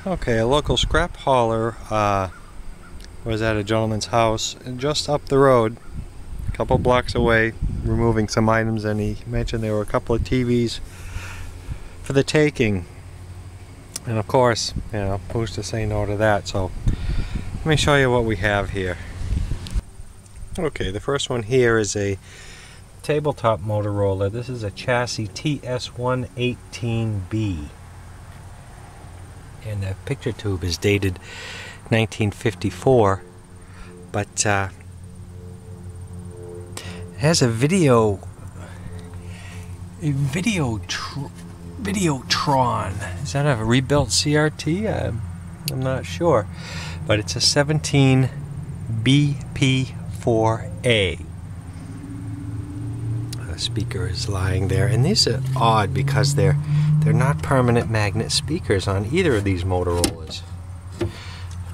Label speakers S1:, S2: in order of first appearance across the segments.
S1: Okay, a local scrap hauler was at a gentleman's house just up the road, a couple blocks away, removing some items, and he mentioned there were a couple of TVs for the taking. And of course, you know, who's to say no to that? So let me show you what we have here. Okay, the first one here is a tabletop Motorola. This is a chassis TS118B. And the picture tube is dated 1954, but it has a Videotron. Is that a rebuilt CRT? I'm not sure, but it's a 17 BP4A. The speaker is lying there, and these are odd because they're not permanent magnet speakers on either of these Motorola's. I'm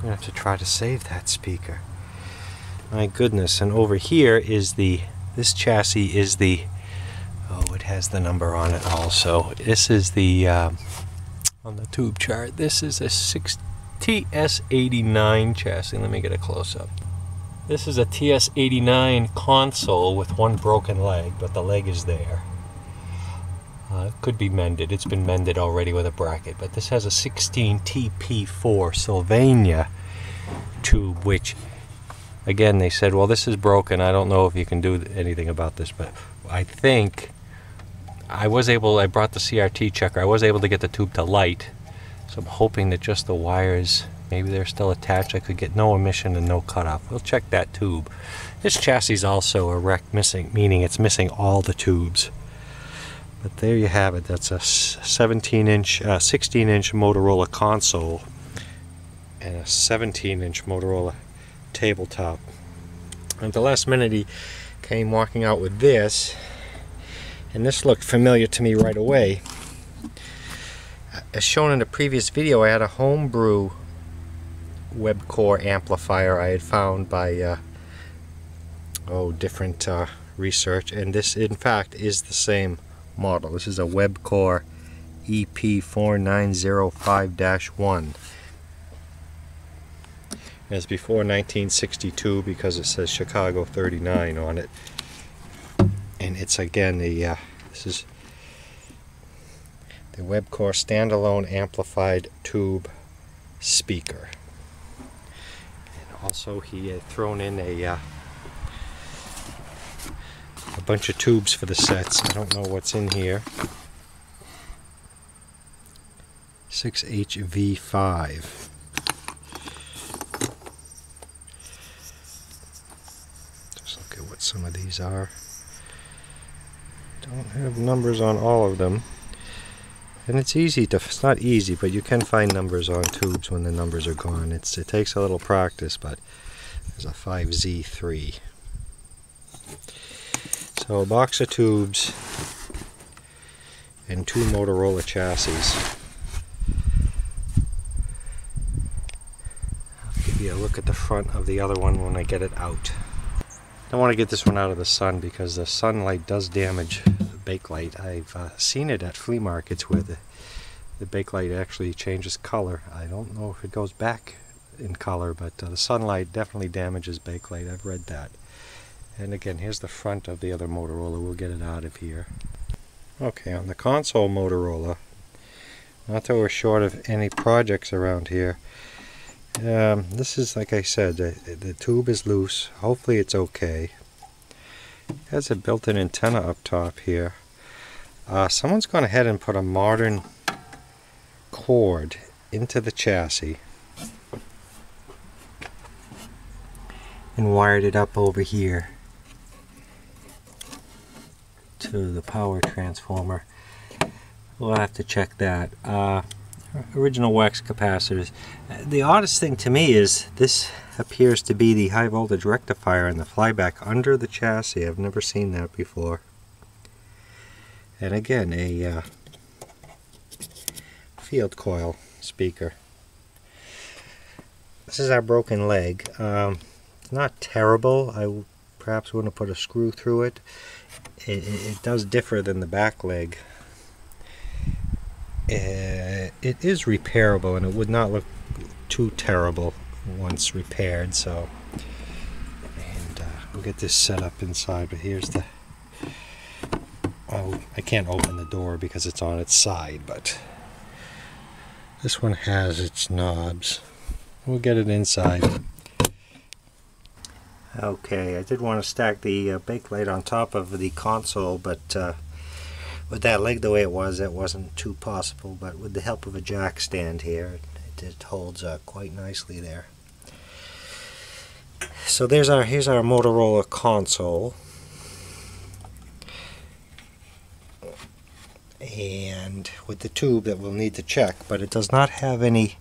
S1: gonna have to try to save that speaker. My goodness! And over here is this chassis is the, oh, it has the number on it also. This is the on the tube chart. This is a TS89 chassis. Let me get a close-up. This is a TS89 console with one broken leg, but the leg is there. It could be mended. It's been mended already with a bracket, but this has a 16 TP4 Sylvania tube, which again they said, well, this is broken. I don't know if you can do anything about this, but I think I brought the CRT checker. I was able to get the tube to light, so I'm hoping that just the wires, maybe they're still attached. I could get no emission and no cutoff. We'll check that tube. This chassis is also a wreck missing, meaning it's missing all the tubes. But there you have it. That's a 16-inch Motorola console and a 17-inch Motorola tabletop. And at the last minute he came walking out with this, and this looked familiar to me right away. As shown in the previous video, I had a homebrew Webcor amplifier I had found by different research, and this in fact is the same model. This is a Webcor EP4905-1. It's before 1962 because it says Chicago 39 on it, and it's again this is the Webcor standalone amplified tube speaker. And also he had thrown in a bunch of tubes for the sets. I don't know what's in here. 6HV5. Just look at what some of these are. Don't have numbers on all of them. And it's not easy, but you can find numbers on tubes when the numbers are gone. It takes a little practice, but there's a 5Z3. So a box of tubes and two Motorola chassis. I'll give you a look at the front of the other one when I get it out. I want to get this one out of the sun because the sunlight does damage the Bakelite. I've seen it at flea markets where the Bakelite actually changes color. I don't know if it goes back in color, but the sunlight definitely damages Bakelite. I've read that. And again, here's the front of the other Motorola. We'll get it out of here. Okay, on the console Motorola, not that we're short of any projects around here, this is, like I said, the tube is loose. Hopefully it's okay. It has a built-in antenna up top here. Someone's gone ahead and put a modern cord into the chassis and wired it up over here to the power transformer. We'll have to check that. Original wax capacitors. The oddest thing to me is this appears to be the high voltage rectifier in the flyback under the chassis. I've never seen that before. And again, a field coil speaker. This is our broken leg. It's not terrible. I perhaps wouldn't have put a screw through it. It does differ than the back leg.
S2: it is repairable, and it would not look too terrible once repaired. So, and we'll get this set up inside. But here's the, oh, I can't open the door because it's on its side, but this one has its knobs. We'll get it inside. Okay, I did want to stack the Bakelite on top of the console, but with that leg the way it was, that wasn't too possible. But with the help of a jack stand here, it holds quite nicely there. So here's our Motorola console, and with the tube that we'll need to check, but it does not have any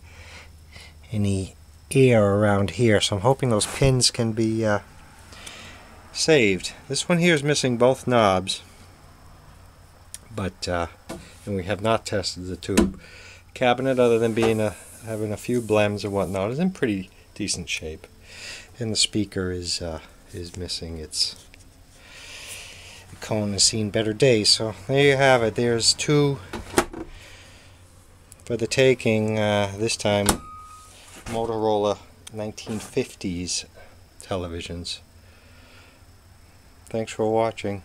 S2: air around here, so I'm hoping those pins can be saved. This one here is missing both knobs, but and we have not tested the tube. Cabinet, other than being having a few blems and whatnot, is in pretty decent shape, and the speaker is missing. The cone has seen better days. So there you have it. There's two for the taking. This time Motorola 1950s televisions. Thanks for watching.